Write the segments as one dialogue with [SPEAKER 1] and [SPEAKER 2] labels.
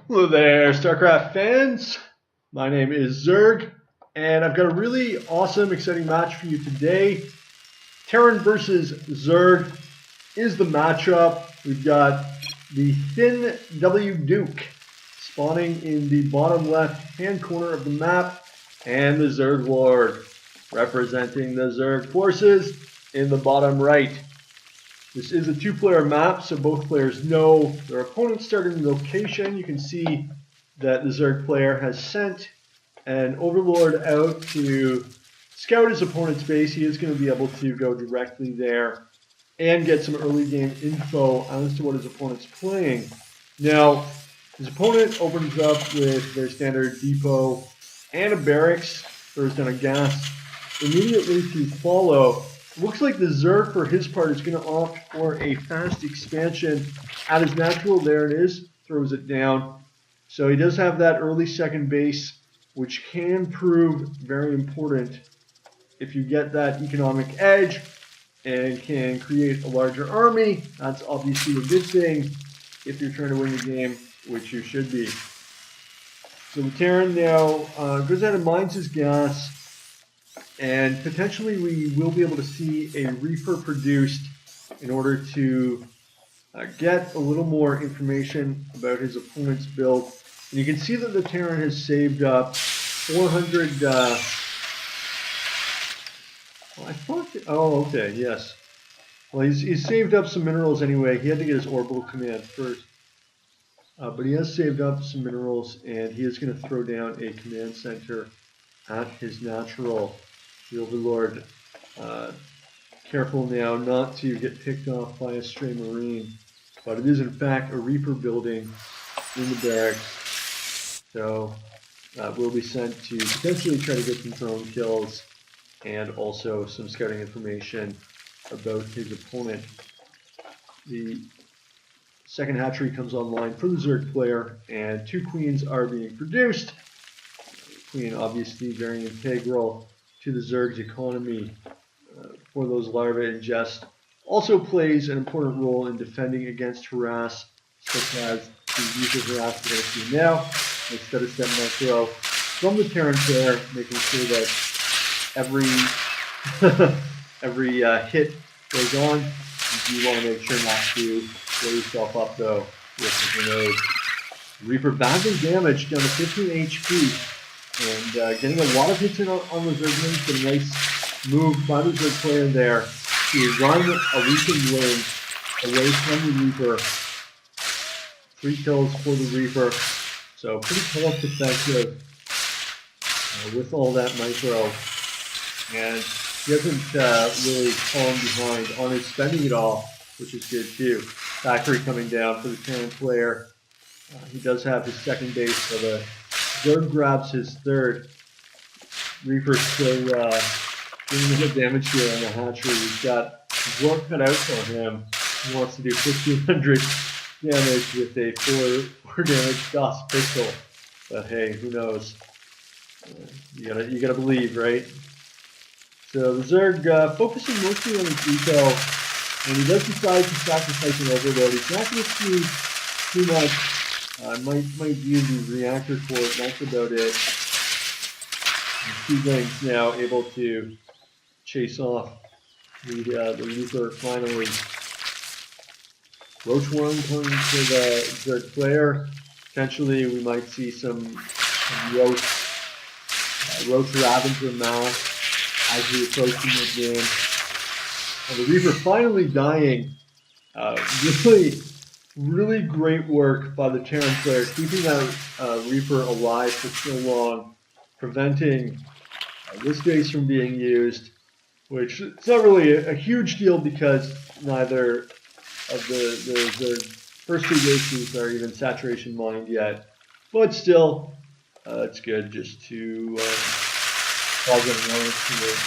[SPEAKER 1] Hello there, StarCraft fans. My name is Zerg, and I've got a really awesome, exciting match for you today. Terran versus Zerg is the matchup. We've got the Thin W Duke spawning in the bottom left-hand corner of the map, and the Zerg Lord representing the Zerg forces in the bottom right. This is a two-player map, so both players know their opponent's starting location. You can see that the Zerg player has sent an Overlord out to scout his opponent's base. He is going to be able to go directly there and get some early game info as to what his opponent's playing. Now, his opponent opens up with their standard depot and a barracks, throws down a gas immediately to follow. Looks like the Zerg, for his part, is going to opt for a fast expansion at his natural. There it is. Throws it down. So he does have that early second base, which can prove very important if you get that economic edge and can create a larger army. That's obviously a good thing if you're trying to win the game, which you should be. So the Terran now goes out and mines his gas. And potentially we will be able to see a Reaper produced in order to get a little more information about his opponent's build. And you can see that the Terran has saved up 400... oh, okay, yes. Well, he's saved up some minerals anyway. He had to get his orbital command first. But he has saved up some minerals, and he is going to throw down a command center at his natural. The Overlord, careful now not to get picked off by a stray Marine, but it is in fact a Reaper building in the barracks, so will be sent to potentially try to get some drone kills and also some scouting information about his opponent. The second hatchery comes online for the Zerg player, and 2 queens are being produced. Queen obviously very integral to the Zerg's economy for those larvae ingest. Also plays an important role in defending against harass, such as the use of harass we're going to see now. Instead of step micro from the Terran player, making sure that every every hit goes on. You want to make sure not to blow yourself up though with the grenade. Reaper badly damaged down to 15 HP. And getting a lot of hits in on the Zerglings, but a nice move by the Zerg player there to run a weakened wing away from the Reaper. 3 kills for the Reaper, so pretty cost effective with all that micro. And he hasn't really fallen behind on his spending at all, which is good too. Factory coming down for the Terran player. He does have his second base, so the Zerg grabs his third. Reaper's still doing a bit of damage here on the hatchery. He's got work cut out for him. He wants to do 1,500 damage with a 4 damage DOS pistol. But hey, who knows? You gotta believe, right? So the Zerg focusing mostly on his eco, and he does decide to sacrifice an Overlord. He's not going to see too much. Might use the reactor core, that's about it. Seedlings now able to chase off the Reaper finally. Roach Worm coming to the Zerg player. Potentially we might see some Roach Ravager mouth as we approach the game. And the Reaper finally dying. Really great work by the Terran player, keeping that Reaper alive for so long, preventing this base from being used, which it's not really a huge deal because neither of the first 2 bases are even saturation mined yet. But still, it's good just to cause an annoyance to it.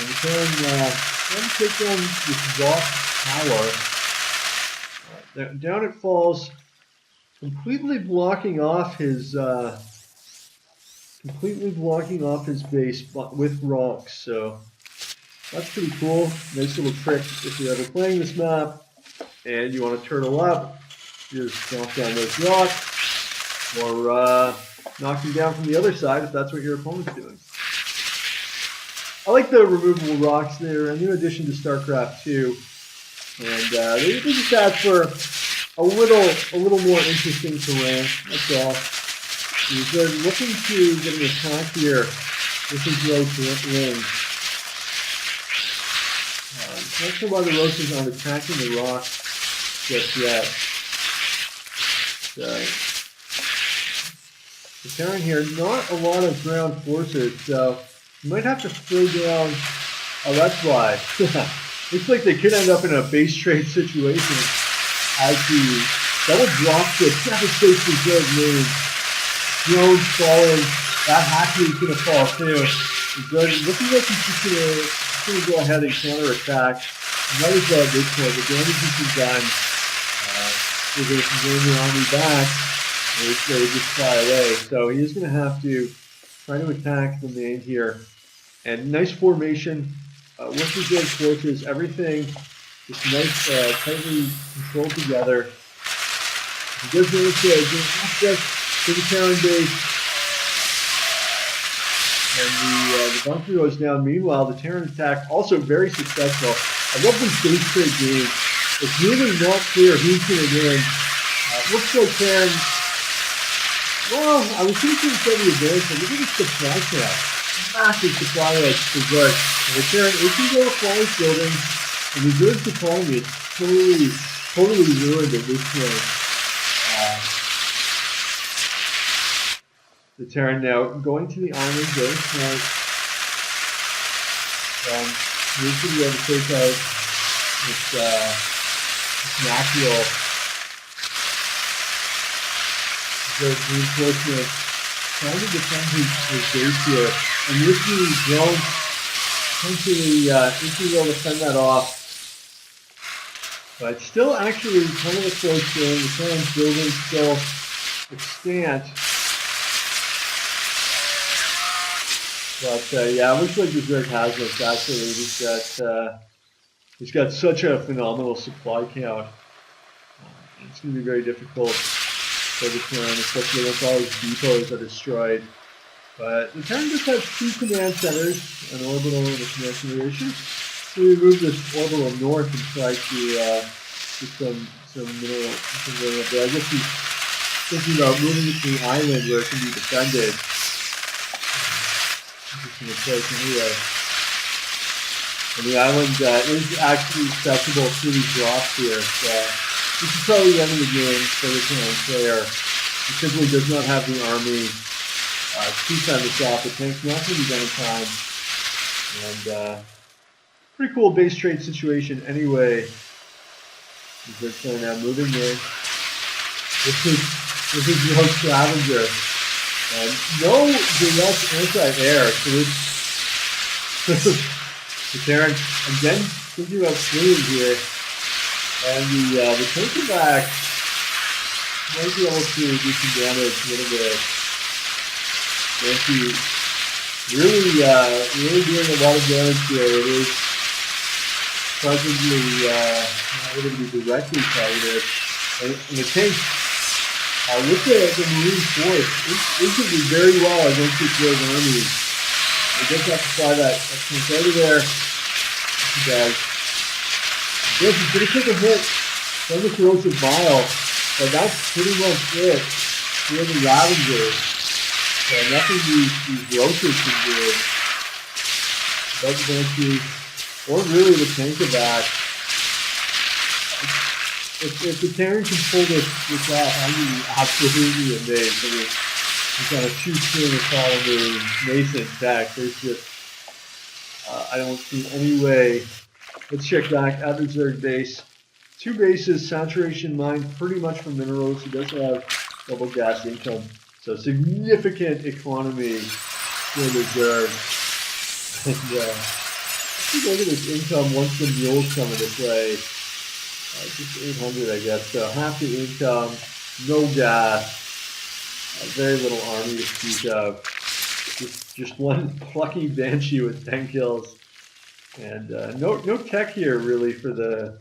[SPEAKER 1] And we can take down this Rock Tower. Down it falls, completely blocking off his base with rocks. So that's pretty cool. Nice little trick if you're ever playing this map and you want to turtle up. Just knock down those rocks, or knock them down from the other side if that's what your opponent's doing. I like the removable rocks. They're a new addition to StarCraft 2, and they just add for a little more interesting terrain. That's all. They're looking to get an attack here with his roach wings. Not sure why the roaches aren't attacking the rock just yet. The Terran here, not a lot of ground forces, so you might have to throw down. Oh, that's why. Looks like they could end up in a base trade situation as the double drop ship devastation good moves. Drones falling. That Hackney is going to fall too. Good. Looking like he's just going to go ahead and counterattack. Might as well at this point. The damage has been done. They're going to bring the army back. They just fly away. So he is going to have to try to attack the main here. And nice formation. With the good forces, everything just nice, tightly controlled together. He does manage to gain access to the Terran base. And the bunker goes down. Meanwhile, the Terran attack also very successful. I love these base trade games. It's really not clear who's going to win. Looks like Terran. Well, I was thinking it's going to be advantage, but look at the supply camp. Massive supply edge for Zerg. And the Terran isn't going to flawless buildings, and the Zerg's economy is totally ruined at this point. The Terran now going to the island, very smart. He's going to be able to take out this Nakiel. The reinforcement trying to defend his base here. And with the drones, potentially able to fend that off. But still actually kind of a close game. The Terran's buildings still extant. But yeah, it looks like the Zerg has this actually. He's got such a phenomenal supply count. It's going to be very difficult for the Terran, especially once all his depots are destroyed. But the Terran just has two command centers, an orbital and a command generation. So we move this orbital north and try to get some mineral up there. I guess he's thinking about moving it to the island where it can be defended. Interesting approach anyway. And the island is actually accessible through these rocks here. So this is probably the end of the game for the Terran player. He simply does not have the army to fend this off. The tank's not going to be done in time. And pretty cool base trade situation anyway. They're now moving in. This is no scavenger. No direct anti-air, so the Terran again thinking about fleeing here, and the tanker back might be able to do some damage a little bit. Yankee really doing a lot of damage here. It is probably not going to be directly targeted, and the tank. With the Marine Force, it could be very well against the Zerg army. I guess I have to fly that tank over there. Guys, yes, he's going to take a hit from the corrosive bile, but that's pretty much it for the Ravager. So nothing these roaches can do. That's going to, or really the tanker back. If the Terran can pull this off, I'd be absolutely amazed. I mean, he's got a two-string of following nascent tech. There's just, I don't see any way. Let's check back at the Zerg base. Two bases, saturation mine, pretty much for minerals. He does have double gas income. So significant economy for the Zerg. And look at this income once the mules come into play. Just 800, I guess. So half the income, no gas, very little army to speak of. Just one plucky Banshee with 10 kills, and no tech here really for the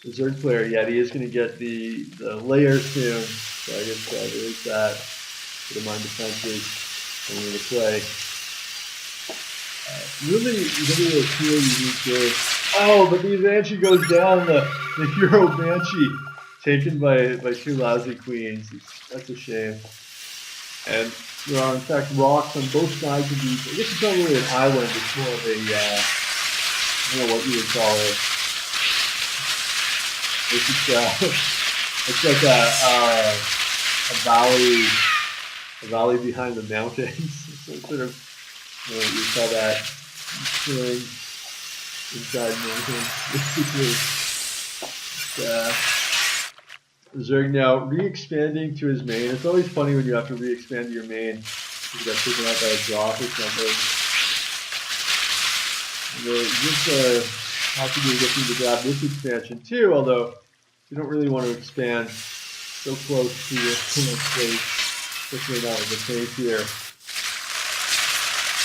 [SPEAKER 1] the Zerg player yet. He is going to get the layer soon. So I guess there is that. Put him on defenses. I'm going to play. Really a cool unique game. Oh, but the Banshee goes down. The Hero Banshee taken by two lousy queens. That's a shame. And there are in fact rocks on both sides of these. I guess it's not really an island. It's more of a I don't know what you would call it. It's like a valley behind the mountains. So it's sort of, you call that chilling inside mountains. Zerg now re-expanding to his main. It's always funny when you have to re-expand your main. You got taken out by a drop or something. Just possibly looking to grab this expansion too, although you don't really want to expand so close to your opponent's place, especially not with the face here.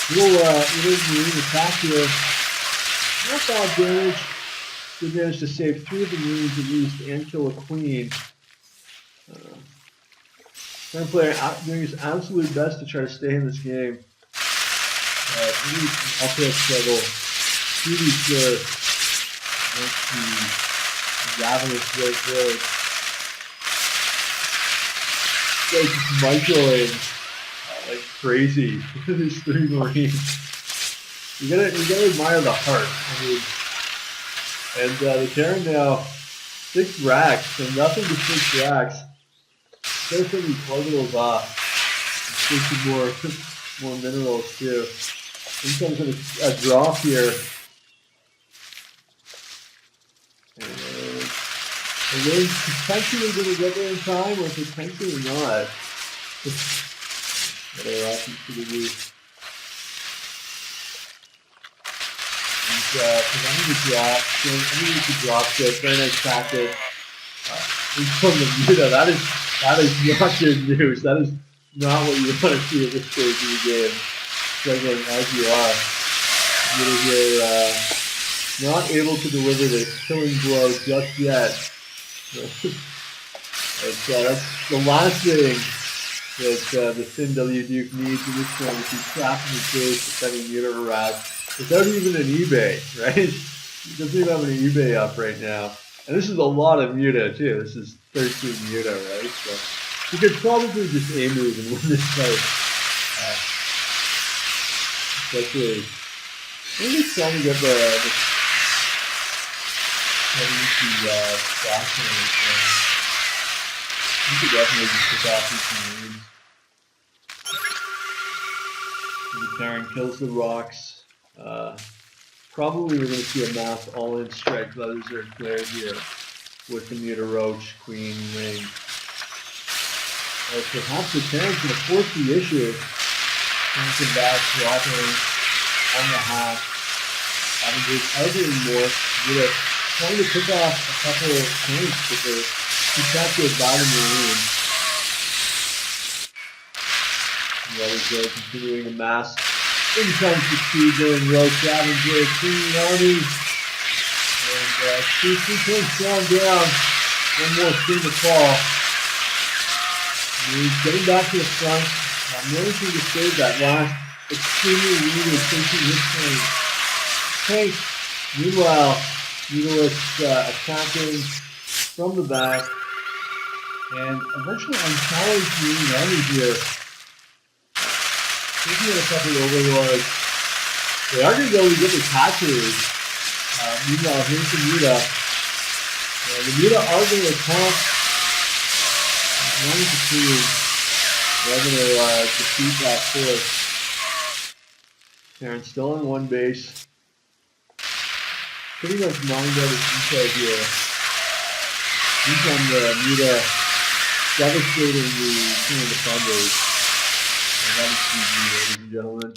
[SPEAKER 1] Little marine attack here. Not bad damage. Did manage to save 3 of the marines at least and kill a queen. Current player doing his absolute best to try to stay in this game. Really uphill struggle. Pretty sure against the Ravenous Great Road. Like Michaeling like crazy. These 3 marines. You gotta admire the heart. I mean, and the Terran now 6 racks, and nothing but 6 racks. There's some of these orbitals off. Take some more minerals too. Then comes a drop here. And then potentially going to get there in time, or potentially not. What are options to the roof? Preventing the drop, underneath the drop kick, very nice tactic. From the Muta, that is not good news. That is not what you want to see at this stage of the game. Struggling as you are. You're not able to deliver the killing blow just yet. That's the last thing that the Sin W Duke needs in this point, is he's trapped in the cage for sending Muta harass without even an eBay, right? He doesn't even have an eBay up right now. And this is a lot of Muta too. This is 13 Muta, right? So you could probably just A-move and win this fight. Especially, maybe it's trying to get the you could definitely just pick off these marines. The Terran kills the rocks. Probably we're going to see a mass all-in strike by the Zerg player here with the Muta Roach, Queen, Ring. Perhaps the Terran's going to force the issue. Thinking back, dropping on the half. Having to elbow more. Muta trying to pick off a couple of tanks with the captured by the Marine. The other Zerg continuing to mass. In comes the Speedburn, Rogue Scavenger, Queen Army. And two tanks down. One more team to fall. And he's getting back to the front. Managing to save that last extremely needed taking his tank. Meanwhile, Mutalisk attacking from the back. And eventually unchallenged Marine Army here. Taking in a couple of overlords. They are going to go to get the catchers. Meanwhile, here's the Muta. The Muta are going to attack. One of the two. They're going to defeat that force. Terran's still on one base. Pretty much mined out his eco here. He's on the Muta, devastating the Terran defenders. And that is GG, ladies and gentlemen.